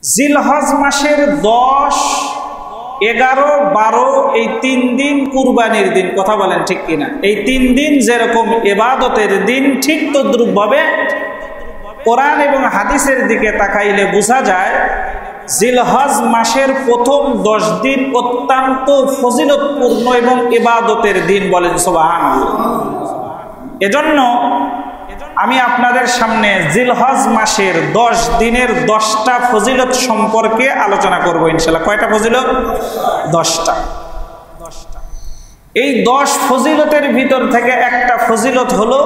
জিলহজ মাসের 10, 11, 12 এই 3 দিন কুরবানির দিন। কথা বলেন ঠিক কিনা? এই 3 দিন যেরকম ইবাদতের দিন, ঠিক তদ্রূপভাবে কোরআন এবং হাদিসের দিকে তাকাইলে বোঝা যায় জিলহজ মাসের প্রথম 10 দিন অত্যন্ত ফজিলতপূর্ণ এবং ইবাদতের দিন। বলেন সুবহানাল্লাহ। এজন্য আমি আপনাদের সামনে জিলহজ মাসের 10 দিনের 10টা ফজিলত সম্পর্কে আলোচনা করব ইনশাআল্লাহ। কয়টা ফজিলত? 10টা। এই 10 ফজিলতের ভিতর থেকে একটা ফজিলত হলো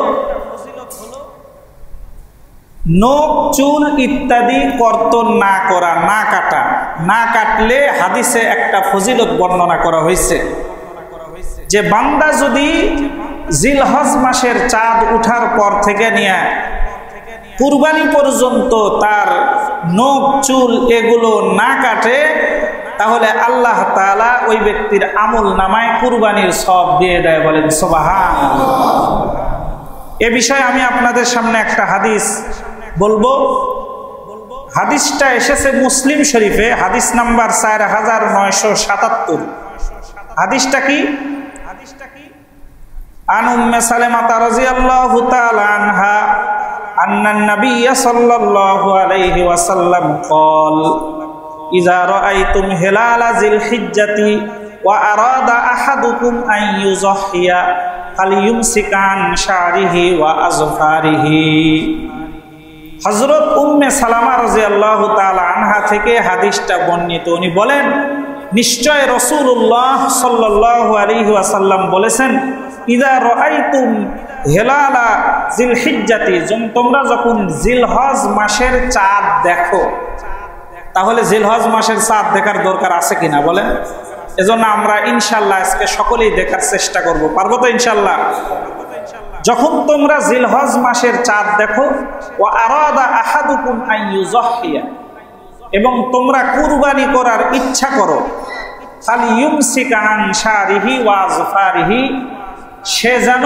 নখ, চুল ইত্যাদি কর্তন না করা, না কাটা। না কাটলে হাদিসে একটা ফজিলত বর্ণনা করা হয়েছে যে বান্দা যদি জিলহজ মাসের চাঁদ উঠার পর থেকে নিয়ে কুরবানি পর্যন্ত তার নখ, চুল এগুলো না কাটে, তাহলে আল্লাহ তাআলা ওই ব্যক্তির আমল নামায় কুরবানির সওয়াব দিয়ে দেয়। বলেন সুবহানাল্লাহ। এ বিষয়ে আমি আপনাদের সামনে একটা হাদিস বলবো। হাদিসটা এসেছে মুসলিম শরীফে, হাদিস নাম্বার 4977। হাদিসটা কি? আন উম্মে সালেমা রাদিয়াল্লাহু তাআলা আনহা আন্নান নবী সাল্লাল্লাহু আলাইহি ওয়াসাল্লাম قال ইযা রাআইতুম হিলালা জিলহিজ্জাতি ওয়া আরাদা আহাদুকুম আন ইউযহিয়া ফালিয়ুমসিকান শারিহি ওয়া আযফারিহি। হযরত উম্মে সালামা রাদিয়াল্লাহু তাআলা আনহা থেকে হাদিসটা বর্ণিত। উনি বলেন, নিশ্চয় রাসূলুল্লাহ সাল্লাল্লাহু আলাইহি ওয়াসাল্লাম বলেছেন, ইযা রাআইতুম হিলালা জিলহিজ্জাতি, তোমরা যখন জিলহজ মাসের চাঁদ দেখো। তাহলে জিলহজ মাসের চাঁদ দেখার দরকার আছে কিনা বলেন? এজন্য আমরা ইনশাআল্লাহ আজকে সকলেই দেখার চেষ্টা করব। পারবো তো ইনশাআল্লাহ? যখন তোমরা জিলহজ মাসের চাঁদ দেখো, ওয়া আরাদা আহাদুকুম আন ইউযহিয়া, এবং তোমরা কুরবানি করার ইচ্ছা করো, ফালিয়ুমসিকা আন শারিহি ওয়া আযফারিহি, সে যেন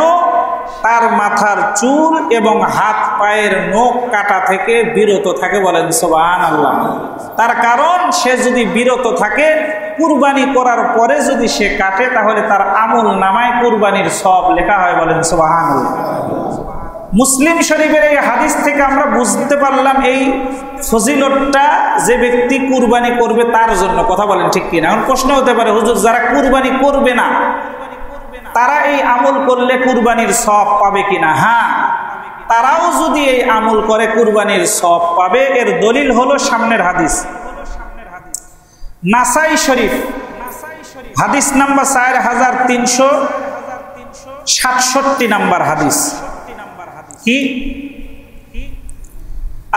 তার মাথার চুল এবং হাত পায়ের নখ কাটা থেকে বিরত থাকে। বলেন সুবহানাল্লাহ। তার কারণ সে যদি বিরত থাকে, কুরবানি করার পরে যদি সে কাটে, তাহলে তার আমল নামায় কুরবানির সওয়াব লেখা হয়। বলেন সুবহানাল্লাহ। মুসলিম শরীফের এই হাদিস থেকে আমরা বুঝতে পারলাম এই ফজিলতটা যে ব্যক্তি কুরবানি করবে তার জন্য। কথা বলেন ঠিক কিনা? এখন প্রশ্ন হতে পারে, হুজুর যারা কুরবানি করবে না তারা এই আমল করলে কুরবানির সওয়াব পাবে কিনা? হ্যাঁ, তারাও যদি এই আমল করে কুরবানির সওয়াব পাবে। এর দলিল হলো সামনের হাদিস, নাসাই শরীফ, হাদিস নাম্বার 4367 নাম্বার হাদিস। কি?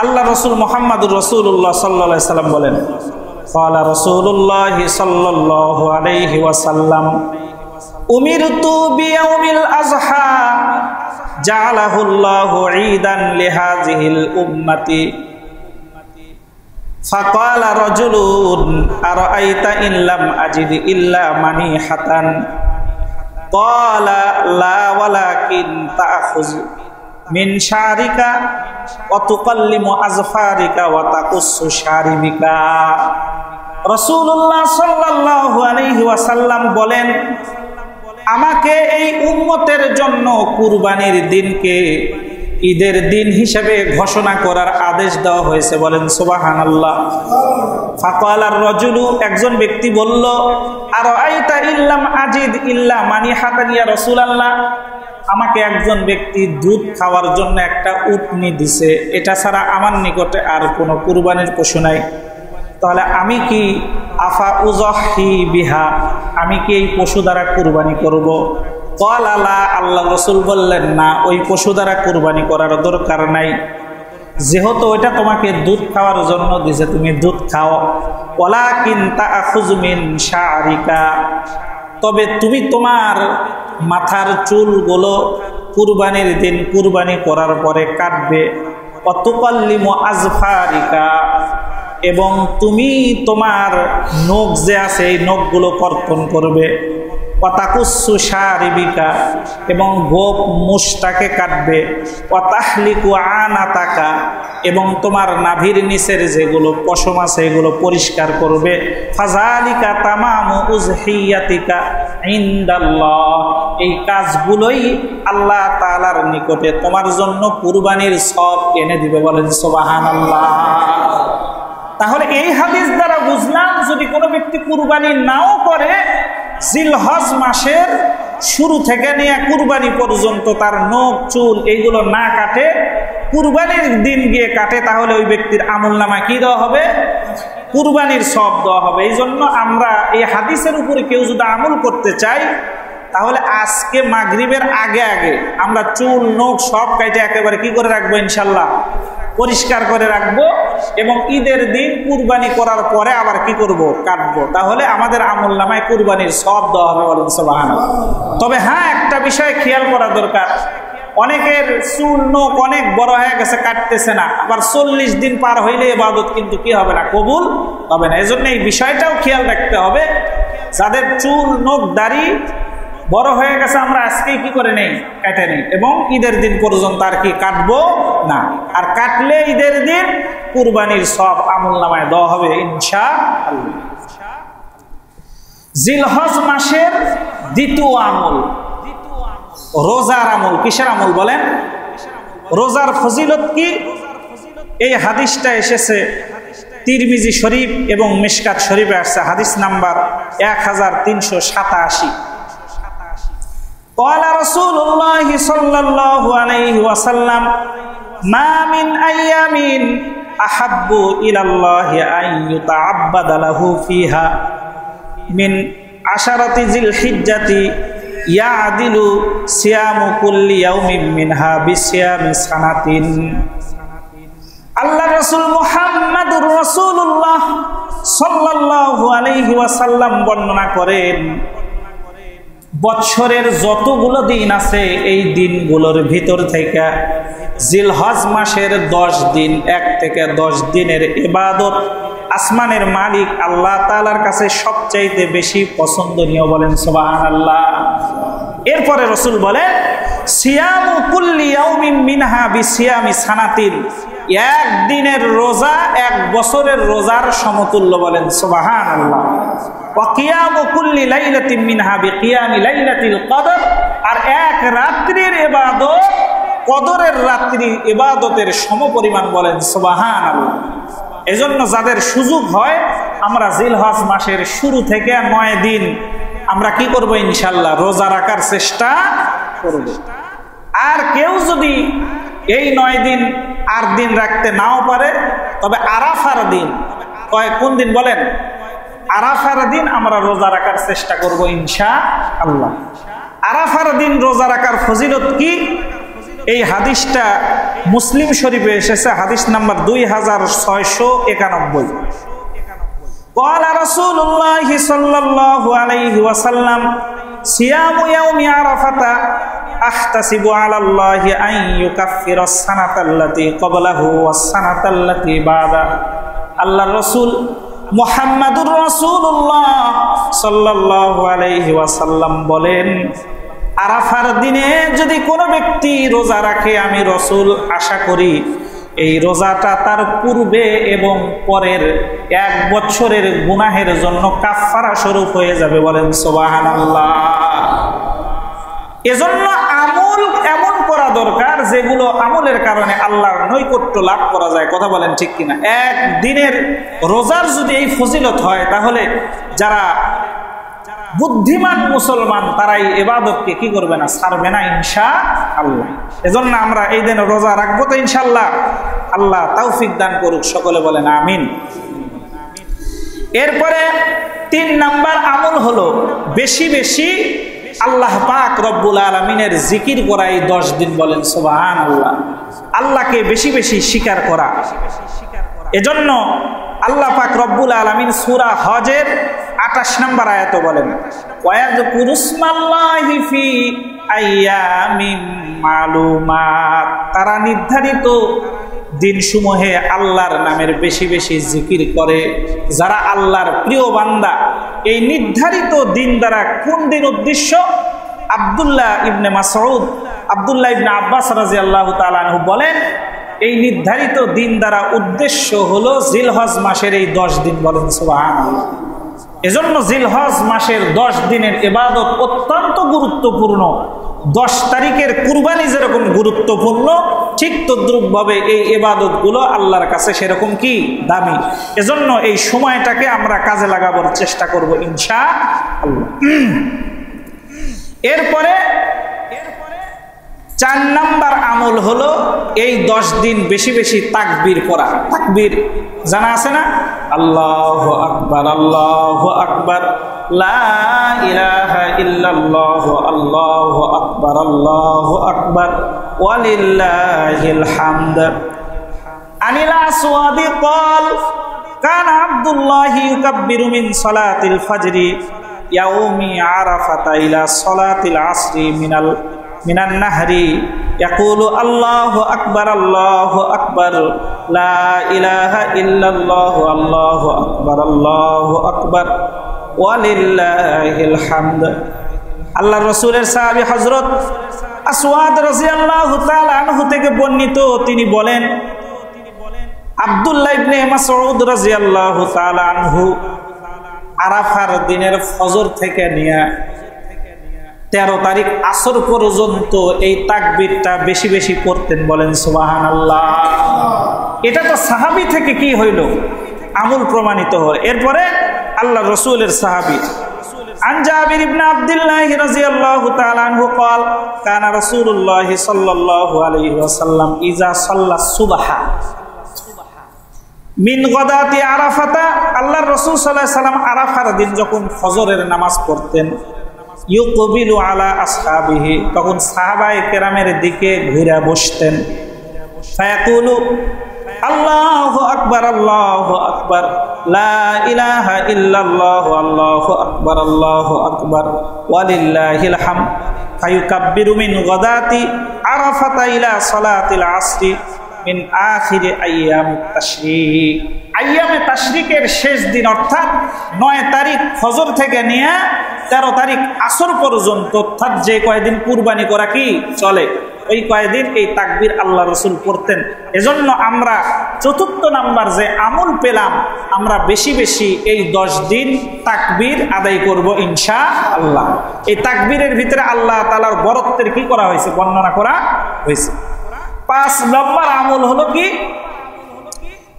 আল্লাহ রসুল মুহাম্মদুর রাসূলুল্লাহ সাল্লাল্লাহু আলাইহি সাল্লাম বলেন, ক্বালা রাসূলুল্লাহ সাল্লাল্লাহু আলাইহি ওয়াসাল্লাম, উমিরতু বিয়াউমিল আযহা জাআলাহুল্লাহু ঈদান লিহাযিহিল উম্মতি ফাকালা রাজুলুন আরাআইতা ইন লাম আজিদ ইল্লা মানিহাতান ক্বালা লা ওয়ালাকিন তা'খুযু মিন শারিকা ওয়া তুকাল্লিমু আযফারিকা ওয়া তাকুসসু শারিবিকা। রাসূলুল্লাহ সাল্লাল্লাহু আলাইহি ওয়াসাল্লাম বলেন, আমাকে এই উম্মতের জন্য কুরবানির দিনকে ঈদের দিন হিসেবে ঘোষণা করার আদেশ দেওয়া হয়েছে। বলেন সুবহানাল্লাহ। ফাকালার রাজুলু, একজন ব্যক্তি বলল, আরাআইতা ইল্লাম আজিদ ইল্লা মানিহাতান ইয়া রাসূলুল্লাহ, আমাকে একজন ব্যক্তি দুধ খাওয়ার জন্য একটা উটনি দিছে, এটা ছাড়া আমার নিকটে আর কোনো কুরবানির পশু নাই, তাহলে আমি কি আফা উযহি বিহা, আমি কি এই পশু দ্বারা কুরবানি করব? ক্বালা লা, আল্লাহ রাসূল বললেন, না, ওই পশু দ্বারা কুরবানি করার দরকার নাই, যেহেতু ওইটা তোমাকে দুধ খাওয়ার জন্য দিছে, তুমি দুধ খাও। ওয়ালাকিন তা'খুযু মিন শারিকা, তবে তুমি তোমার মাথার চুলগুলো কুরবানির দিন কুরবানি করার পরে কাটবে। ওয়া তুকাল্লিমু আযফারিকা, এবং তুমি তোমার নখ যে আছে এই নখগুলো কর্তন করবে। ওয়াতাকুসু শারিবিকা, এবং গোপ মুষটাকে কাটবে, ওয়াতাহলিকু আনাতাকা, এবং তোমার নাভির নিচের যেগুলো পশম আছে এগুলো পরিষ্কার করবে। ফাযালিকা তামামু উযহিয়াতিকা ইনদাল্লাহ, এই কাজগুলোই আল্লাহ তাআলার নিকটে তোমার জন্য কুরবানির সওয়াব এনে দিবে। বলেন সুবহানাল্লাহ। তাহলে এই হাদিস দ্বারা বুঝলাম, যদি কোনো ব্যক্তি কুরবানি নাও করে, জিলহজ মাসের শুরু থেকে নিয়ে কুরবানি পর্যন্ত তার নখ চুল এইগুলো না কাটে, কুরবানির দিন গিয়ে কাটে, তাহলে ওই ব্যক্তির আমলনামায় কি দেওয়া হবে? কুরবানির সওয়াব দেওয়া হবে। এই জন্য আমরা এই হাদিসের উপরে কেউ যদি আমল করতে চাই, তাহলে আজকে মাগরিবের আগে আগে আমরা চুল নখ সব কাটে একেবারে কি করে রাখবো? ইনশাল্লাহ পরিষ্কার করে রাখবো, এবং ঈদের দিন কুরবানি করার পরে আবার কি করব? কাটবো। তাহলে আমাদের আমলনামায় কুরবানির সওয়াব দেওয়া হবে। বলেন সুবহানাল্লাহ। তবে হ্যাঁ, একটা বিষয় খেয়াল করা দরকার, অনেকের চুল নখ অনেক বড় হয়ে গেছে, কাটতেছে না, আবার 40 দিন পার হইলে ইবাদত কিন্তু কি হবে না? কবুল হবে না। এজন্য এই বিষয়টাও খেয়াল রাখতে হবে, যাদের চুল নখ দাড়ি বড় হয়ে গেছে আমরা আজকেই কি করে নেই? কেটে নেই, এবং ঈদের দিন পর্যন্ত আর কি কাটবো না। আর কাটলে ঈদের দিন কুরবানির সওয়াব আমলনামায় দেওয়া হবে ইনশাআল্লাহ। জিলহজ মাসের দ্বিতীয় আমল রোজার আমল। কিসের আমল বলেন? রোজার ফজিলত কি? এই হাদিসটা এসেছে তিরমিজি শরীফ এবং মিশকাত শরীফে আসছে, হাদিস নাম্বার 1387। قال رسول الله صلى الله عليه وسلم ما من أيام أحب إلى الله أن يتعبد له فيها من 10 ذي الحجة يعدل صيام كل يوم منها بصيام سنة। আল্লাহ রাসূল মুহাম্মাদুর রাসূলুল্লাহ সাল্লাল্লাহু আলাইহি ওয়াসাল্লাম বর্ণনা করেন, বৎসরের যতগুলো দিন আছে এই দিনগুলোর ভিতর থেকে জিলহজ মাসের 10 দিন, 1 থেকে 10 দিনের ইবাদত আসমানের মালিক আল্লাহ তাআলার কাছে সবচাইতে বেশি পছন্দনীয়। বলেন সুবহানাল্লাহ। এরপরে রাসূল বলেন, সিয়ামু কুল্লি ইয়াউমিন মিনহা বিসিয়ামি সানাতিন, এক দিনের রোজা 1 বছরের রোজার সমতুল্য। বলেন সুবহানাল্লাহ। ওয়া কিয়ামু কুল্লি লাইলাতিন মিনহা বিকিয়ামি লাইলাতিল কদর, আর এক রাত্রির ইবাদত কদরের রাত্রির ইবাদতের সমপরিমাণ। বলেন সুবহানাল্লাহ। এজন্য যাদের সুযোগ হয় আমরা জিলহজ মাসের শুরু থেকে 9 দিন আমরা কি করব? ইনশাআল্লাহ রোজা রাখার চেষ্টা করব। আর কেউ যদি এই 9 দিন 8 দিন রাখতে নাও পারে, তবে আরাফার দিন, কোন দিন বলেন? আরাফার দিন আমরা রোজা রাখার চেষ্টা করব ইনশাআল্লাহ। আরাফার দিন রোজা রাখার ফজিলত কি? এই হাদিসটা মুসলিম শরীফে এসেছে, হাদিস নাম্বার 2691। قال رسول الله صلى الله عليه وسلم صيام يوم عرفة أحتسب على الله أن يكفر السنة التي قبله والسنة التي بعده। আল্লাহ রাসূল মুহাম্মাদুর রাসূলুল্লাহ সাল্লাল্লাহু আলাইহি ওয়াসাল্লাম বলেন, আরাফার দিনে যদি কোনো ব্যক্তি রোজা রাখে, আমি রাসূল আশা করি এই রোজাটা তার পূর্বে এবং পরের 1 বছরের গুনাহের জন্য কাফফারা স্বরূপ হয়ে যাবে। বলেন সুবহানাল্লাহ। এজন্য আমল এমন করা দরকার যেগুলো আমলের কারণে আল্লাহর নৈকট্য লাভ করা যায়। কথা বলেন ঠিক কিনা? এক দিনের রোজার যদি এই ফজিলত হয়, তাহলে যারা বুদ্ধিমান মুসলমান তারাই ইবাদতকে কি করবে না? ছাড়বে না ইনশাআল্লাহ। এজন্য আমরা এই দিনে রোজা রাখবো তো ইনশাআল্লাহ। আল্লাহ তৌফিক দান করুক, সকলে বলেন আমিন। এরপরে 3 নাম্বার আমল হলো বেশি বেশি আল্লাহ পাক রব্বুল আলামিনের জিকির করা এই 10 দিন। বলেন সুবহানাল্লাহ। আল্লাহকে বেশি বেশি স্বীকার করা। এজন্য আল্লাহ পাক রব্বুল আলামিন সূরা হজের 28 নম্বর আয়াতে বলেন, ওয়ায়াযকুরুসমাল্লাহি ফি আইয়ামিন মালুমাত, তারা নির্ধারিত দিনসমূহে আল্লাহর নামের বেশি বেশি জিকির করে যারা আল্লাহর প্রিয় বান্দা। এই নির্ধারিত দিন দ্বারা কোন দিন উদ্দেশ্য? আব্দুল্লাহ ইবনে মাসউদ, আব্দুল্লাহ ইবনে আব্বাস রাদিয়াল্লাহু তাআলা আনহু বলেন, এই নির্ধারিত দিন দ্বারা উদ্দেশ্য হলো জিলহজ মাসের এই 10 দিন। বলেন সুবহানাল্লাহ। এজন্য জিলহজ মাসের 10 দিনের ইবাদত অত্যন্ত গুরুত্বপূর্ণ। 10 তারিখের কুরবানি যেরকম গুরুত্বপূর্ণ, ঠিক তদ্রূপভাবে এই ইবাদতগুলো আল্লাহর কাছে সেরকম কি দামি। এজন্য এই সময়টাকে আমরা কাজে লাগাবার চেষ্টা করব ইনশাআল্লাহ। এরপরে 4 নাম্বার আমল হলো এই 10 দিন বেশি বেশি তাকবীর পড়া। তাকবীর জানা আছে না? আল্লাহু আকবার, আল্লাহু আকবার, লা ইলাহা ইল্লাল্লাহ, আল্লাহু আকবার, আল্লাহু আকবার, ওয়ালিল্লাহিল হামদ। আনিল আসওয়াদি ক্বাল কানা আব্দুল্লাহ ইউকাব্বিরু মিন সালাতিল ফাজরি ইয়াউমি আরাফাতা ইলা সালাতিল আসরি মিনান নাহরি ইয়াকুলু আল্লাহু আকবার, আল্লাহু আকবার, লা ইলাহা ইল্লাল্লাহ, আল্লাহু আকবার, আল্লাহু আকবার, ওয়ালিল্লাহিল হামদ। আল্লাহর রাসূলের সাহাবী হযরত আসওয়াদ রাদিয়াল্লাহু তাআলা আনহু থেকে বর্ণিত, তিনি বলেন, আব্দুল্লাহ ইবনে মাসউদ রাদিয়াল্লাহু তাআলা আনহু আরাফার দিনের ফজর থেকে নিয়ে 13 তারিখ আসর পর্যন্ত এই তাকবীরটা বেশি বেশি করতেন। বলেন সুবহানাল্লাহ। এটা তো সাহাবী থেকে কি হইল? আমল প্রমাণিত হয়। এরপরে আল্লাহ রাসূলের সাহাবী আন জাবির ইবনে আব্দুল্লাহ রাদিয়াল্লাহু তাআলা আনহু قال কানা রাসূলুল্লাহ সাল্লাল্লাহু আলাইহি ওয়াসাল্লাম ইজা সাল্লাস সুবহা মিন গাদাতি আরাফাতা, আল্লাহর রাসূল সাল্লাল্লাহু আলাইহি ওয়াসাল্লাম আরাফার দিন যখন ফজরের নামাজ পড়তেন, ইউকবিলু আলা আসহাবিহি, তখন সাহাবায়ে কেরামের দিকে ঘুরে বসতেন। ফায়াকুলু আল্লাহু আকবার, আল্লাহু আকবার, লা ইলাহা ইল্লাল্লাহ, আল্লাহু আকবার, আল্লাহু আকবার, ওয়ালিল্লাহিল হামদ। ফায়ুকাব্বিরু মিন গাদাতি আরাফাতা ইলা সালাতিল আসরি মিন আখিরি আইয়ামিত তাশরিক। আইয়ামে তাশরিকের শেষ দিন অর্থাৎ 9 তারিখ ফজর থেকে নিয়ে 13 তারিখ আসর পর্যন্ত, অর্থাৎ যে কয়েকদিন কুরবানি করা কি চলে, ওই কয়েকদিন এই তাকবীর আল্লাহ রাসূল পড়তেন। এজন্য আমরা 4th নাম্বার যে আমল পেলাম, আমরা বেশি বেশি এই 10 দিন তাকবীর আদায় করব ইনশাআল্লাহ। এই তাকবীরের ভিতরে আল্লাহ তাআলার বরত্বের কি করা হয়েছে, বর্ণনা করা হয়েছে। 5 নম্বর আমল হলো কি?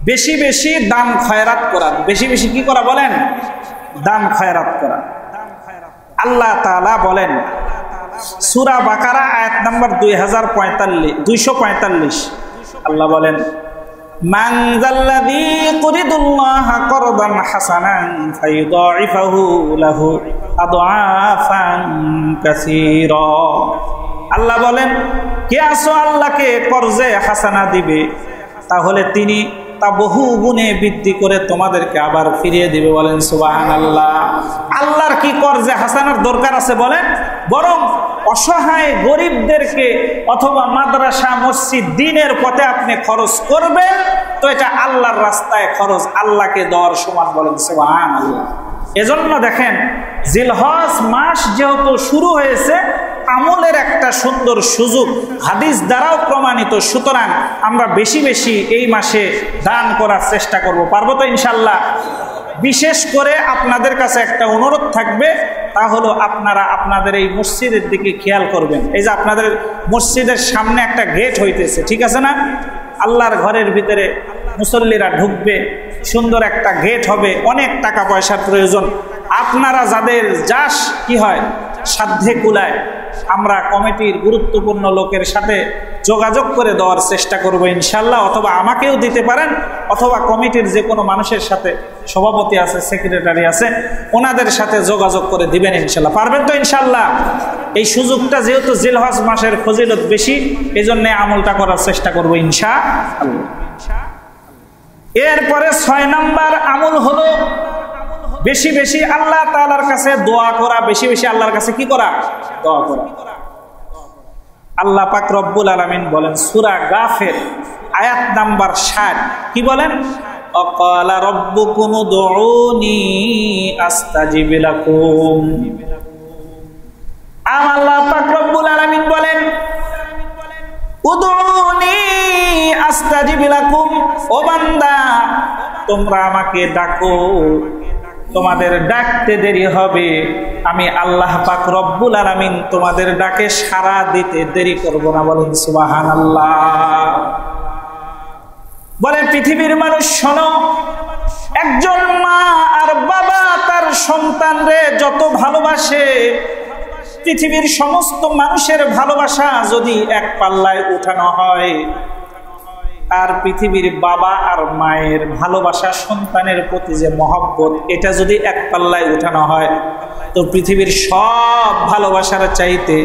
বেশি বেশি দান খয়রাত করা। বেশি বেশি কি করা বলেন? দান খয়রাত করা। আল্লাহ তাআলা বলেন সূরা বাকারা আয়াত নাম্বার 245, আল্লাহ বলেন, মান যাল্লাযী ইউরিদুল্লাহা করদান হাসানান ফায়ুদাইফাহু লাহু আদআফান কাসীরা। আল্লাহ বলেন, কে আসো আল্লাহকে কর্জে হাসানা দিবে, তাহলে তিনি তা বহু গুণে বৃদ্ধি করে তোমাদেরকে আবার ফিরিয়ে দিবে। বলেন সুবহানাল্লাহ। আল্লাহর কি কর্জে হাসানার দরকার আছে বলেন? বরং অসহায় গরিবদেরকে অথবা মাদ্রাসা মসজিদ দ্বীনের পথে আপনি খরচ করবেন, তো এটা আল্লাহর রাস্তায় খরচ, আল্লাহকে দেওয়ার সমান। বলেন সুবহানাল্লাহ। এজন্য দেখেন, জিলহজ মাস যেহেতু শুরু হয়েছে, আমলের একটা সুন্দর সুযোগ হাদিস দ্বারাও প্রমাণিত। সুতরাং আমরা বেশি বেশি এই মাসে দান করার চেষ্টা করব। পারবো তো ইনশাল্লাহ? বিশেষ করে আপনাদের কাছে একটা অনুরোধ থাকবে, তা হলো আপনারা আপনাদের এই মসজিদের দিকে খেয়াল করবেন। এই যে আপনাদের মসজিদের সামনে একটা গেট হইতেছে, ঠিক আছে না? আল্লাহর ঘরের ভিতরে মুসল্লিরা ঢুকবে, সুন্দর একটা গেট হবে, অনেক টাকা পয়সার প্রয়োজন। আপনারা যাদের যাস কি হয় সাধ্যে কুলায়, আমরা কমিটির গুরুত্বপূর্ণ লোকের সাথে যোগাযোগ করে দেওয়ার চেষ্টা করব ইনশাল্লাহ। অথবা আমাকেও দিতে পারেন, অথবা কমিটির যে কোনো মানুষের সাথে, সভাপতি আছে, সেক্রেটারি আছে, ওনাদের সাথে যোগাযোগ করে দিবেন ইনশাল্লাহ। পারবেন তো ইনশাল্লাহ? এই সুযোগটা যেহেতু জিলহজ মাসের ফজিলত বেশি, এই জন্য আমলটা করার চেষ্টা করবো ইনশাআল্লাহ। এরপরে 6 নাম্বার আমল হলো বেশি বেশি আল্লাহ তাআলার কাছে দোয়া করা। বেশি বেশি আল্লাহর কাছে কি করা? দোয়া করা। আল্লাহ পাক রব্বুল আলামিন বলেন সূরা গাফির আয়াত নাম্বার 60, কি বলেন? অকালা রব্বুকুম উদউনি আস্তাজিব লাকুম। আল্লাহ পাক রব্বুল আলামিন বলেন উদউনি আস্তাজিব লাকুম, ও বান্দা তোমরা আমাকে ডাকো, তোমাদের ডাকতে দেরি হবে, আমি আল্লাহ পাক রব্বুল আলামিন তোমাদের ডাকে সাড়া দিতে দেরি করব না। বলেন সুবহানাল্লাহ। বলেন পৃথিবীর মানুষ শোনো, একজন মা আর বাবা তার সন্তানরে যত ভালোবাসে, পৃথিবীর সমস্ত মানুষের ভালোবাসা যদি এক পাল্লায় উঠানো হয়, আর পৃথিবীর বাবা আর মায়ের ভালোবাসা সন্তানের প্রতি যে মহব্বত, এটা যদি এক পাল্লায় উঠানো হয়, তো পৃথিবীর সব ভালোবাসার চাইতে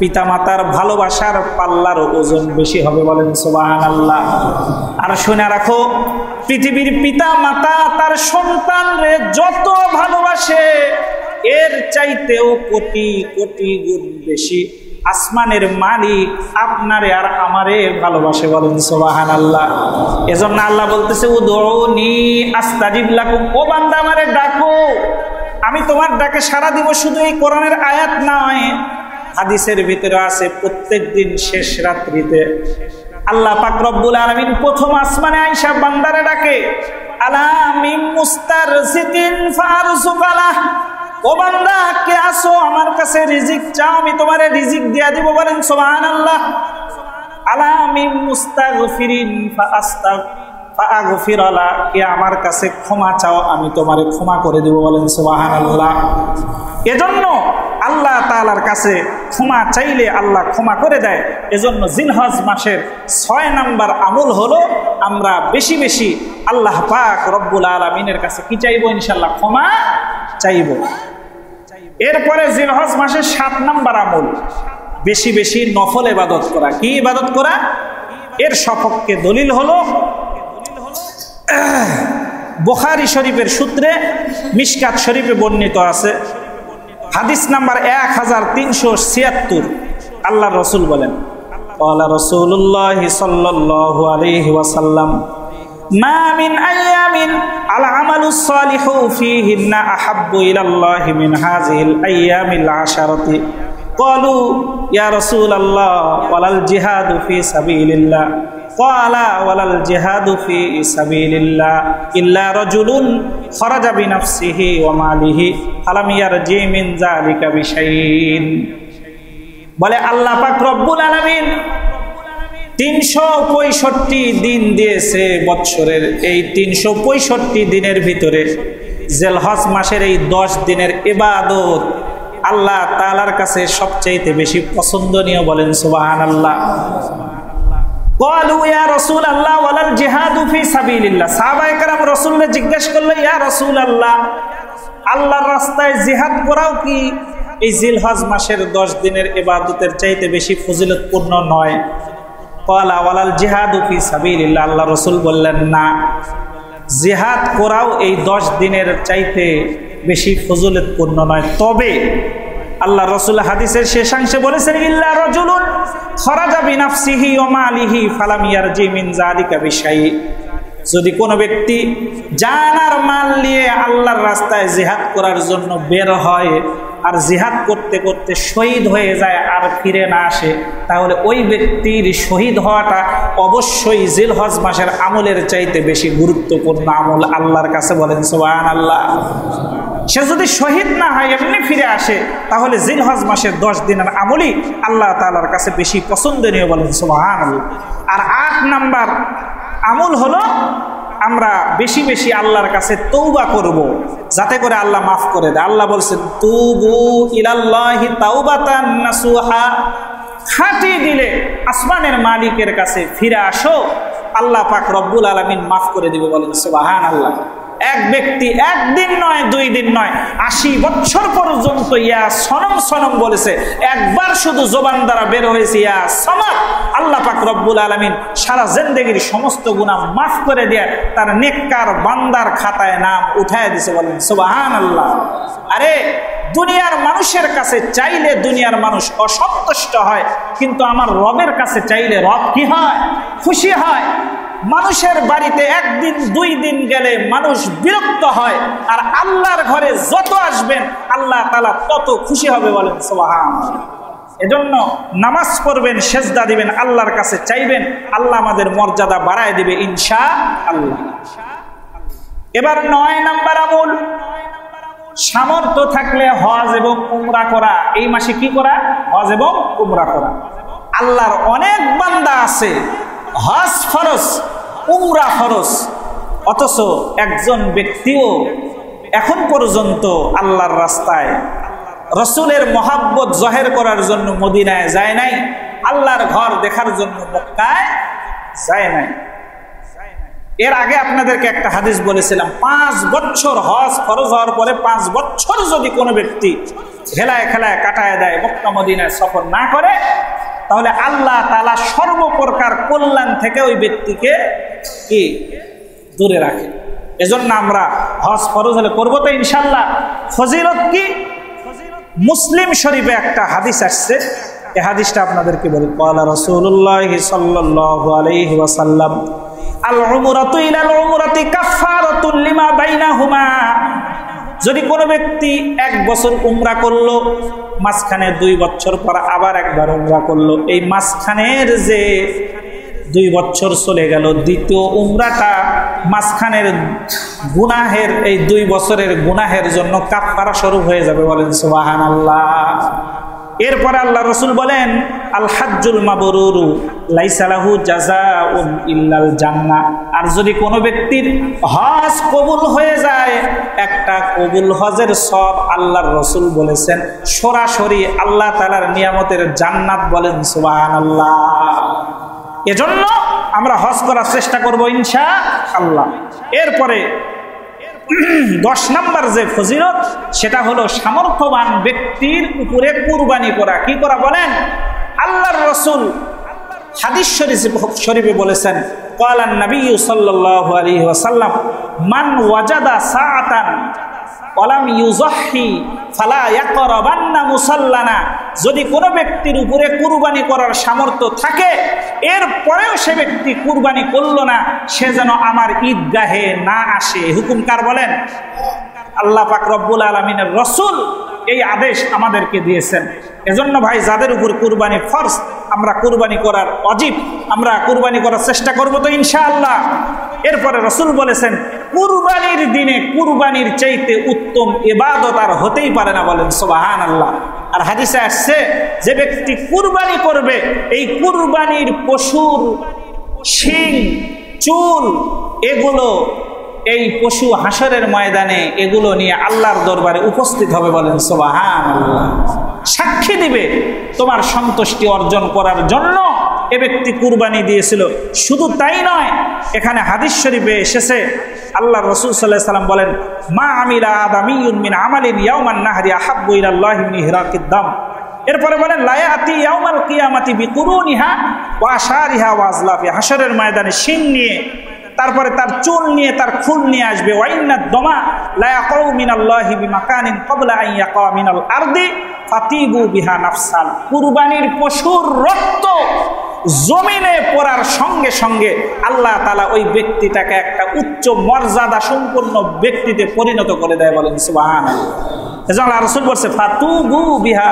পিতামাতার ভালোবাসার পাল্লার ওজন বেশি হবে। বলেন সুবহানাল্লাহ। আর শুনে রাখো, পৃথিবীর পিতা মাতা তার সন্তানরে যত ভালোবাসে, এর চাইতেও কোটি কোটি গুণ বেশি আসমানের মালিক আপনারে আর আমারে ভালোবাসে। বলেন সুবহানাল্লাহ। এজন্য আল্লাহ বলতেছে উদউনি আস্তাজিব লাকুম, ও বান্দা আমারে ডাকো, আমি তোমার ডাকে সাড়া দিব। শুধু এই কোরআনের আয়াত নয়, হাদিসের ভিতরে আছে প্রত্যেক দিন শেষ রাত্রিতে আল্লাহ পাক রব্বুল আলামিন প্রথম আসমানে আয়েশা বান্দারে ডাকে, আলা মিন মুস্তারজিকিন ফারজুকালাহ, ও বান্দা কে আসো আমার কাছে রিজিক চাও, আমি তোমারে রিজিক দিয়া দিব। বলেন সুবহানাল্লাহ। আলা মিন মুস্তাগফিরিন ফাআগফির লা, কে আমার কাছে ক্ষমা চাও, আমি তোমারে ক্ষমা করে দেব। বলেন সুবহানাল্লাহ। এজন্য আল্লাহ তাআলার কাছে ক্ষমা চাইলে আল্লাহ ক্ষমা করে দেয়। এজন্য জিলহজ মাসের 6 নাম্বার আমল হলো আমরা বেশি বেশি আল্লাহ পাক রব্বুল আলামিনের কাছে কি চাইবো? ইনশাআল্লাহ ক্ষমা চাইবো। এরপরে জিলহজ মাসের 7 নাম্বার আমল বেশি বেশি নফল ইবাদত করা। কি ইবাদত করা? এর সপক্ষে দলিল হলো বুখারী শরীফের সূত্রে মিশকাত শরীফে বর্ণিত আছে, হাদিস নাম্বার 1376। আল্লাহর রাসূল বলেন, ক্বালা রাসূলুল্লাহ সাল্লাল্লাহু আলাইহি ওয়াসাল্লাম, মা মিন আইয়ামিন আল আমালুস সালিহু ফীহিন্না আহাব্বু ইলাল্লাহি মিন হাযিহিল আইয়ামিল আশারাতি। ক্বালু ইয়া রাসূলাল্লাহ ওয়ালাল জিহাদু ফী সাবিলিল্লাহ। ক্বালা ওয়ালাল জিহাদু ফী সাবিলিল্লাহ ইল্লা রাজুলুন খারাজা বিনাফসিহি ওয়া মালিহি ফালাম ইয়ারজি মিন যালিকা বিশাইইন। বলে আল্লাহ পাক রব্বুল আলামিন 365 দিন দিয়েছে বৎসরের। এই 365 দিনের ভিতরে জিলহজ মাসের এই 10 দিনের ইবাদত আল্লাহ তাআলার কাছে সবচেয়ে বেশি পছন্দনীয়। বলেন সুবহানাল্লাহ। ক্বালু ইয়া রাসূলুল্লাহ ওয়ালাল জিহাদু ফী সাবিলিল্লাহ। সাহাবায়ে কেরাম রাসূলকে জিজ্ঞেস করলো, ইয়া রাসূলুল্লাহ, আল্লাহর রাস্তায় জিহাদ করাও কি এই জিলহজ মাসের 10 দিনের ইবাদতের চাইতে বেশি ফজিলতপূর্ণ নয়? ক্বালা ওয়ালাল জিহাদু ফী সাবিলিল্লাহ। আল্লাহ রাসূল বললেন, না, জিহাদ করাও এই 10 দিনের চাইতে বেশি ফজিলতপূর্ণ নয়। তবে আল্লাহ রাসূল হাদিসের শেষাংশে বলেছেন, ইল্লা রাজুলুন খারাজা বিনাফসিহি ওয়া মালিহি ফালাম ইয়ারজি মিন যালিকা বিশাই। যদি কোনো ব্যক্তি জান আর মাল নিয়ে আল্লাহর রাস্তায় জিহাদ করার জন্য বের হয় আর জিহাদ করতে করতে শহীদ হয়ে যায় আর ফিরে না আসে, তাহলে ওই ব্যক্তির শহীদ হওয়াটা অবশ্যই জিলহজ মাসের আমলের চাইতে বেশি গুরুত্বপূর্ণ আমল আল্লাহর কাছে। বলেন সুবহানাল্লাহ। সে যদি শহীদ না হয়, এমনি ফিরে আসে, তাহলে জিলহজ মাসের 10 দিনের আমলই আল্লাহ তাআলার কাছে বেশি পছন্দনীয়। বলেন সুবহানাল্লাহ। আর 8 নাম্বার আমল হলো আমরা বেশি বেশি আল্লাহর কাছে তওবা করব, যাতে করে আল্লাহ মাফ করে দেয়। আল্লাহ বলছেন, তুবু ইলাল্লাহি তাওবাতান নাসুহা, খাঁটি দিলে আসমানের মালিকের কাছে ফিরে আসো, আল্লাহ পাক রব্বুল আলামিন মাফ করে দিবে। বলেন সুবহানাল্লাহ। এক ব্যক্তি একদিন নয়, 2 দিন নয়, 80 বছর পর্যন্ত ইয়া সনম সনম বলেছে, একবার শুধু জবান দ্বারা বের হয়েছে ইয়া সামাদ, আল্লাহ পাক রব্বুল আলামিন সারা জিন্দেগির সমস্ত গুনাহ মাফ করে দিয়ে তার নেককার বান্দার খাতায় নাম উঠায় দিয়েছে। বলেন সুবহানাল্লাহ। আরে দুনিয়ার মানুষের কাছে চাইলে দুনিয়ার মানুষ অসন্তুষ্ট হয়, কিন্তু আমার রবের কাছে চাইলে রব কি হয়? খুশি হয়। মানুষের বাড়িতে 1 দিন 2 দিন গেলে মানুষ বিরক্ত হয়, আর আল্লাহর ঘরে যত আসবেন আল্লাহ তাআলা তত খুশি হবে। বলেন সুবহানাল্লাহ। এজন্য নামাজ পড়বেন, সেজদা দিবেন, আল্লাহর কাছে চাইবেন, আল্লাহ আমাদের মর্যাদা বাড়ায় দিবে ইনশাআল্লাহ। এবার 9 নাম্বার আমল, সামর্থ্য থাকলে হজ এবং উমরা করা। এই মাসে কি করা? হজ এবং উমরা করা। আল্লাহর অনেক বান্দা আছে হজ ফরজ, উমরা ফরজ, অথচ একজন ব্যক্তিও এখন পর্যন্ত আল্লাহর রাস্তায় রসুলের মহাব্বত জহের করার জন্য মদিনায় যায় নাই, আল্লাহর ঘর দেখার জন্য মক্কায় যায় নাই। এর আগে আপনাদেরকে একটা হাদিস বলেছিলাম, 5 বছর হজ ফরজ হওয়ার পরে 5 বছর যদি কোনো ব্যক্তি খেলায় খেলায় কাটায় দেয়, মক্কা মদিনায় সফর না করে, তাহলে আল্লাহ তাআলা সর্বপ্রকার কল্যাণ থেকে ওই ব্যক্তিকে কি দূরে রাখে। এজন্য আমরা হজ ফরজ হলে করবো তো ইনশাআল্লাহ। ফজিলত কি? মুসলিম শরীফে একটা হাদিস আসছে, এই হাদিসটা আপনাদেরকে বলি। ক্বালা রাসূলুল্লাহ সাল্লাল্লাহু আলাইহি ওয়াসাল্লাম, আল উমরাতু ইলাল উমরাতি কাফফারাতুন লিমা বাইনাহুমা। যদি কোনো ব্যক্তি 1 বছর উমরা করলো, মাঝখানে 2 বছর পর আবার একবার উমরা করলো, এই মাঝখানের যে 2 বছর চলে গেল, দ্বিতীয় উমরাটা মাঝখানের গুনাহের, এই 2 বছরের গুনাহের জন্য কাফারা স্বরূপ হয়ে যাবে। বলেন সুবহানাল্লাহ। এরপরে আল্লাহ রসুল বলেন, আল হাজ্জুল মাবরুরু লাইসা লাহু জাযাউন ইল্লাল জান্নাহ। আর যদি কোনো ব্যক্তির হজ কবুল হয়ে যায়, একটা কবুল হজের সব আল্লাহর রসুল বলেছেন সরাসরি আল্লাহ তাআলার নিয়ামতের জান্নাত। বলেন সুবহানাল্লাহ। এজন্য আমরা হজ করার চেষ্টা করব ইনশাআল্লাহ। এরপরে 10 নাম্বার যে ফজিলত, সেটা হলো সামর্থ্যবান ব্যক্তির উপরে কুরবানি করা। কি করা? বলেন আল্লাহর রাসূল হাদিস শরীফে বলেছেন, ক্বালান নবী সাল্লাল্লাহু আলাইহি ওয়াসাল্লাম, মান ওয়াজাদা সাআতান ওয়ালাম ইউযাহি ফালা ইয়াকরাবান্না মুসাল্লানা। যদি কোনো ব্যক্তির উপরে কুরবানি করার সামর্থ্য থাকে, এরপরেও সে ব্যক্তি কুরবানি করলো না, সে যেন আমার ঈদগাহে না আসে। হুকুম কার? বলেন আল্লাহ পাক রব্বুল আলামিনের রাসূল এই আদেশ আমাদেরকে দিয়েছেন। এজন্য ভাই, যাদের উপর কুরবানি ফরজ, আমরা কুরবানি করার ওয়াজিব, আমরা কুরবানি করার চেষ্টা করব তো ইনশাআল্লাহ। এরপরে রাসূল বলেছেন, কুরবানির দিনে কুরবানির চাইতে উত্তম ইবাদত আর হতেই পারে না। বলেন সুবহানাল্লাহ। আর হাদিসে আসছে, যে ব্যক্তি কুরবানি করবে, এই কুরবানির পশুর শিং, চুল, এগুলো এই পশু হাসরের ময়দানে এগুলো নিয়ে আল্লাহর দরবারে উপস্থিত হবে। বলেন সুবহানাল্লাহ। সাক্ষী দিবে তোমার সন্তুষ্টি অর্জন করার জন্য এ ব্যক্তি কুরবানি দিয়েছিল। শুধু তাই নয়, এখানে হাদিস শরীফে এসেছে, আল্লাহ রাসূল সাল্লাল্লাহু আলাইহি ওয়াসাল্লাম বলেন, মা আমিলা আদামিয়ুন মিন আমালিন ইয়াওমান নাহরি আহাব্বু ইলাল্লাহি মিন ইহরাকিদ দাম। এরপরে বলেন, লা ইয়াতি ইয়াউমাল কিয়ামাতি বিকুরুনিহা ওয়া আশারিহা ওয়া আজলাফি। হাসরের ময়দানে শিং নিয়ে, তারপরে তার চুল নিয়ে, তার খুল নিয়ে আসবে। ওয়াইন্নাদ দমা লা ইয়াকাউ মিনাল্লাহি বিমাকানিন ক্বাবলা আন ইয়াকা মিনাল আরদি ফাতিবু বিহা নাফসান। কুরবানির পশুর রক্ত জমিনে পড়ার সঙ্গে সঙ্গে আল্লাহ তাআলা ওই ব্যক্তিটাকে একটা উচ্চ মর্যাদা সম্পন্ন ব্যক্তিতে পরিণত করে দেয়। বলেন সুবহানাল্লাহ। এজন্য আল্লাহ রাসূল বলেছে, ফাতুবু বিহা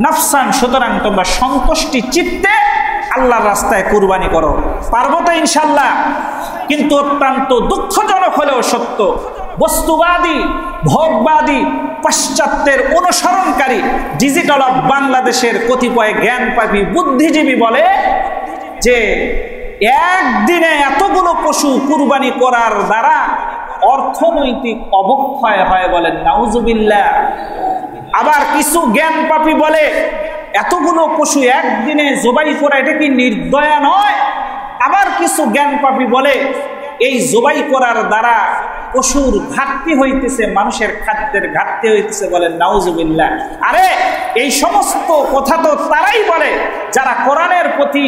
নাফসান। সুতরাং তোমরা সন্তুষ্টি চিত্তে আল্লাহর রাস্তায় কুরবানি করো। পারবো তো ইনশাআল্লাহ। কিন্তু অত্যন্ত দুঃখজনক হলেও সত্য, বস্তুবাদী, ভোগবাদী, পাশ্চাত্যের অনুসরণকারী ডিজিটাল অফ বাংলাদেশের কতিপয় জ্ঞানপাপী বুদ্ধিজীবী বলে যে একদিনে এতগুলো পশু কুরবানি করার দ্বারা অর্থনৈতিক অবক্ষয় হয়। বলেন নাউজুবিল্লাহ। আবার কিছু জ্ঞানপাপী বলে এতগুলো পশু একদিনে জবাই করা এটা কি নির্দয়া নয়? আবার কিছু জ্ঞানপাপী বলে এই জবাই করার দ্বারা পশুর ঘাটতি হইতেছে, মানুষের খাদ্যের ঘাটতি হইতেছে, বলেন নাউজুবিল্লাহ। আরে এই সমস্ত কথা তো তারাই বলে যারা কোরআনের প্রতি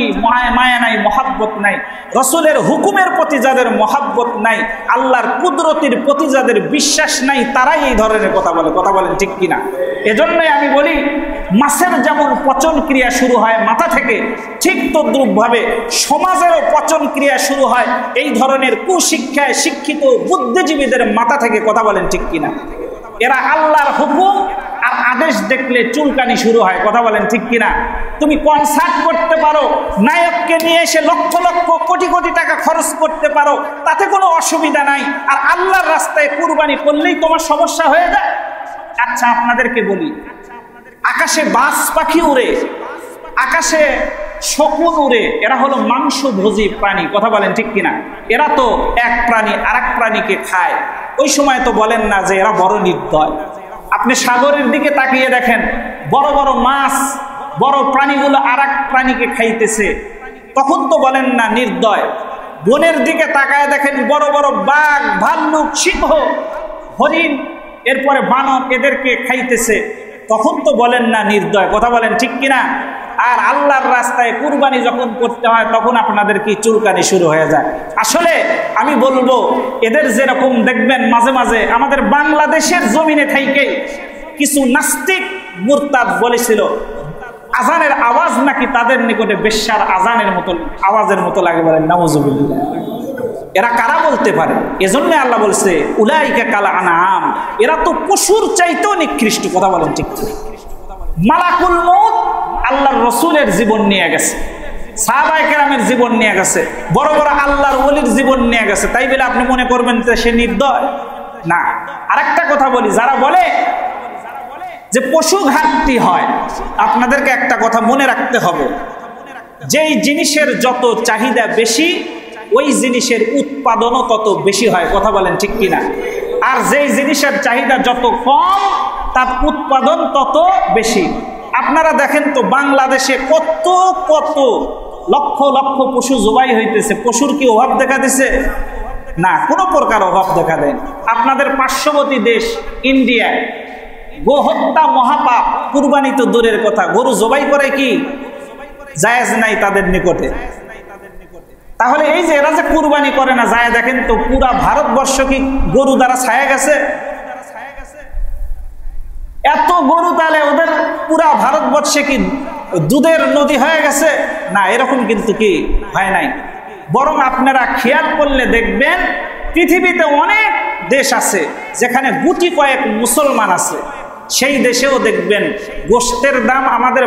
মায়া নাই, মহাব্বত নাই, রসুলের হুকুমের প্রতি যাদের মহাব্বত নাই, আল্লাহর কুদরতির প্রতি যাদের বিশ্বাস নাই, তারাই এই ধরনের কথা বলে। কথা বলেন ঠিক কিনা? এজন্যই আমি বলি, মাছের যেমন পচন ক্রিয়া শুরু হয় মাথা থেকে, ঠিক তদ্রূপভাবে সমাজেরও পচন ক্রিয়া শুরু হয় এই ধরনের কুশিক্ষায় শিক্ষিত বুদ্ধিজীবীদের মাথা থেকে। কথা বলেন ঠিক কিনা? এরা আল্লাহর হুকুম আর আদেশ দেখলে চুলকানি শুরু হয়। কথা বলেন ঠিক কিনা? তুমি কনসার্ট করতে পারো, নায়ককে নিয়ে এসে লক্ষ লক্ষ কোটি কোটি টাকা খরচ করতে পারো, তাতে কোনো অসুবিধা নাই, আর আল্লাহর রাস্তায় কুরবানি করলেই তোমার সমস্যা হয়ে যায়। আচ্ছা আপনাদেরকে বলি, আকাশে বাজ পাখি উড়ে, আকাশে শকুন উড়ে, এরা হলো মাংসভোজী প্রাণী। কথা বলেন ঠিক কিনা? এরা তো এক প্রাণী আর এক প্রাণীকে খায়। ওই সময় তো বলেন না যে এরা বড় নির্দয়। আপনি সাগরের দিকে তাকিয়ে দেখেন, বড় বড় মাছ, বড় প্রাণীগুলো আর এক প্রাণীকে খাইতেছে, তখন তো বলেন না নির্দয়। বনের দিকে তাকায় দেখেন, বড় বড় বাঘ, ভাল্লুক, সিংহ, হরিণ, এরপরে বানর এদেরকে খাইতেছে, তখন তো বলেন না নির্দয়। কথা বলেন ঠিক কিনা? আর আল্লাহর রাস্তায় কুরবানি যখন করতে হয় তখন আপনাদের কি চুলকানি শুরু হয়ে যায়। আসলে আমি বলবো, এদের যেরকম দেখবেন মাঝে মাঝে আমাদের বাংলাদেশের জমিনে থেকে কিছু নাস্তিক মুরতাদ বলেছিল আজানের আওয়াজ নাকি তাদের নিকটে বেশ্যার আজানের মতো আওয়াজের মতো লাগে। বলেন নাউজুবিল্লাহ। এরা কারা বলতে পারে? এজন্য আল্লাহ বলছে উলাইকা কাল আনআম, এরা তো পশুর চাইতেও নিকৃষ্ট। কথা বলেন ঠিক? মালাকুল মউত আল্লাহর রসুলের জীবন নিয়ে গেছে, সাহাবায়ে কেরামের জীবন নিয়ে গেছে, বড় বড় আল্লাহর ওলির জীবন নিয়ে গেছে, তাই বলে আপনি মনে করবেন যে সে নির্দয় না। আরেকটা কথা বলি, যারা বলে যে পশু ঘাটতি হয়, আপনাদেরকে একটা কথা মনে রাখতে হবে, যেই জিনিসের যত চাহিদা বেশি ওই জিনিসের উৎপাদনও তত বেশি হয়। কথা বলেন ঠিক কিনা? আর যেই জিনিসের চাহিদা যত কম তার উৎপাদন তত বেশি। আপনারা দেখেন তো বাংলাদেশে কত কত লক্ষ লক্ষ পশু জবাই হইতেছে, পশুর কি অভাব দেখা দিছে? না, কোনো প্রকার অভাব দেখা দেয়। আপনাদের পার্শ্ববর্তী দেশ ইন্ডিয়া, গোহত্যা মহাপাপ, কুরবানি তো দূরের কথা, গরু জবাই করে কি জায়েজ নাই তাদের নিকটে। তাহলে এই যে এরা যে কুরবানি করে না, যায় দেখেন তো পুরা ভারতবর্ষ কি গরু দ্বারা ছায়া গেছে? এত গরু, তাহলে ওদের পুরা ভারতবর্ষে কি দুধের নদী হয়ে গেছে? না, এরকম কিন্তু কি হয় নাই। বরং আপনারা খেয়াল করলে দেখবেন পৃথিবীতে অনেক দেশ আছে যেখানে গুটি কয়েক মুসলমান আছে, সেই দেশেও দেখবেন গোশতের দাম আমাদের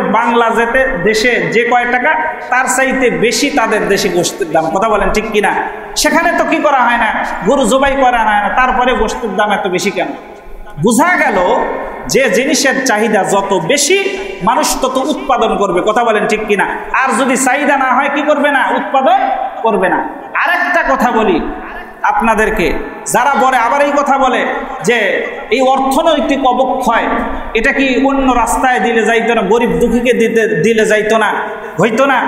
দেশে যে কয় টাকা তার চাইতে বেশি তাদের দেশে গোশতের দাম। কথা বলেন ঠিক কিনা? সেখানে তো কি করা হয় না, গরু জবাই করা হয় না, তারপরে গোশতের দাম এত বেশি কেন? বোঝা গেল যে জিনিসের চাহিদা যত বেশি মানুষ তত উৎপাদন করবে। কথা বলেন ঠিক কিনা? আর যদি চাহিদা না হয় কি করবে না? উৎপাদন করবে না। আরেকটা কথা বলি আপনাদেরকে, যারা বলে আবার এই কথা বলে যে এই অর্থনৈতিক অবক্ষয় এটা কি অন্য রাস্তায় দিলে যাইতো না, গরিব দুঃখীকে দিলে যাইতো না, হইতো না?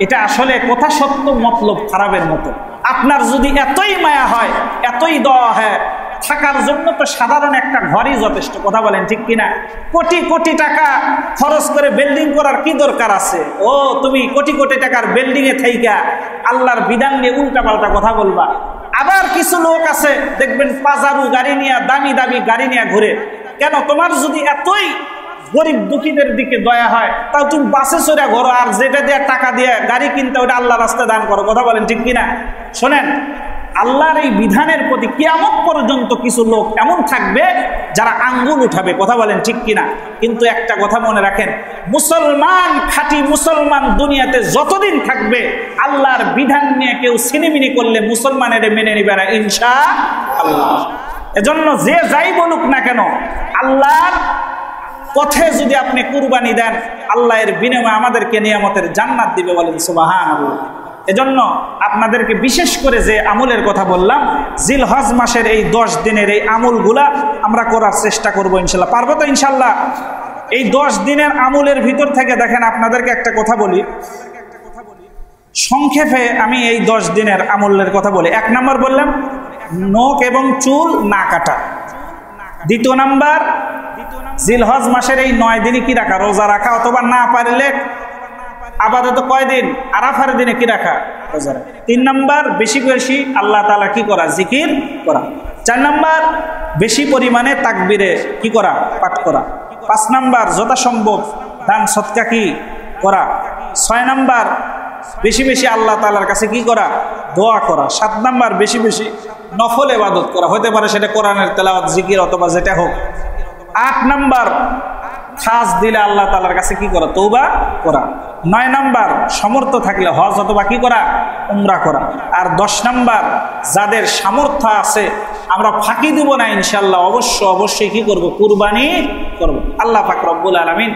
এটা আসলে কথা সত্য, মতলব খারাপের মতো। আপনার যদি এতই মায়া হয়, এতই দয়া হয়, থাকার জন্য তো সাধারণ একটা ঘরই যথেষ্ট। কথা বলেন ঠিক কিনা? কোটি কোটি টাকা খরচ করে বিল্ডিং করার কি দরকার আছে? ও তুমি কোটি কোটি টাকার বিল্ডিং এ থাইকা আল্লাহর বিধান নিয়ে উল্টাপাল্টা কথা বলবা। আবার কিছু লোক আছে দেখবেন পাজারু গাড়ি নিয়ে, দামি দামি গাড়ি নিয়ে ঘুরে। কেন? তোমার যদি এতই গরিব দুঃখীদের দিকে দয়া হয়, তাও তুমি বাসে চড়ে ঘোরো, আর যেটা দিয়ে টাকা দিয়ে গাড়ি কিনতে ওটা আল্লাহ রাস্তায় দান করো। কথা বলেন ঠিক কিনা? শোনেন, আল্লাহর এই বিধানের প্রতি কিয়ামত পর্যন্ত কিছু লোক এমন থাকবে যারা আঙ্গুল উঠাবে। কথা বলেন ঠিক কিনা? কিন্তু একটা কথা মনে রাখেন, মুসলমান, খাঁটি মুসলমান দুনিয়াতে যতদিন থাকবে আল্লাহর বিধান নিয়ে কেউ ছিনিমিনি করলে মুসলমানের মেনে নিবে না ইনশাআল্লাহ। এজন্য যে যাই বলুক না কেন, আল্লাহর পথে যদি আপনি কুরবানি দেন, আল্লাহ এর বিনিময়ে আমাদেরকে নিয়ামতের জান্নাত দিবে। বলেন সুবহানাল্লাহ। এজন্য আপনাদেরকে বিশেষ করে যে আমলের কথা বললাম, জিলহজ মাসের এই 10 দিনের এই আমলগুলা আমরা করার চেষ্টা করব ইনশাল্লাহ। পারবো তো ইনশাল্লাহ? এই 10 দিনের আমলের ভিতর থেকে দেখেন আপনাদেরকে একটা কথা বলি, সংক্ষেপে আমি এই 10 দিনের আমলের কথা বলি। 1 নম্বর বললাম নখ এবং চুল না কাটা। 2 নম্বর জিলহজ মাসের এই 9 দিনে কি রাখা? রোজা রাখা, অথবা না পারলে আপাতত কয়দিন? আরাফার দিনে কি রাখা? রোজা রাখা। 3 নম্বর বেশি বেশি আল্লাহ তাআলা কি করা? জিকির করা। 4 নম্বর বেশি পরিমাণে তাকবীরে কি করা? পাঠ করা। 5 নম্বর যথাসম্ভব দান সদকা কি করা। 6 নম্বর বেশি বেশি আল্লাহ তাআলার কাছে কি করা? দোয়া করা। 7 নম্বর বেশি বেশি নফল ইবাদত করা, হতে পারে সেটা কোরআনের তেলাওয়াত, জিকির অথবা যেটা হোক। 8 নম্বর খাস দিলে আল্লাহ তাআলার কাছে কি করা? তওবা করা। 9 নম্বর সমর্থ থাকলে হজ অথবা কি করা? উমরা করা। আর 10 নম্বর যাদের সামর্থ্য আছে, আমরা ফাঁকি দিব না ইনশাআল্লাহ, অবশ্যই কি করব? কুরবানি করব। আল্লাহ পাক রব্বুল আলামিন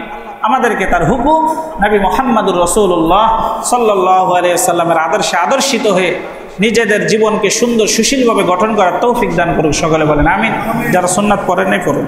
আমাদেরকে তার হুকুম নবী মুহাম্মদুর রাসূলুল্লাহ সাল্লাল্লাহু আলাইহি ওয়াসাল্লামের আদর্শে আদর্শিত হয়ে নিজেদের জীবনকে সুন্দর সুশীলভাবে গঠন করার তৌফিক দান করুক। সকলে বলেন আমিন। যারা সুন্নাত পড়েন নাই পড়ুন।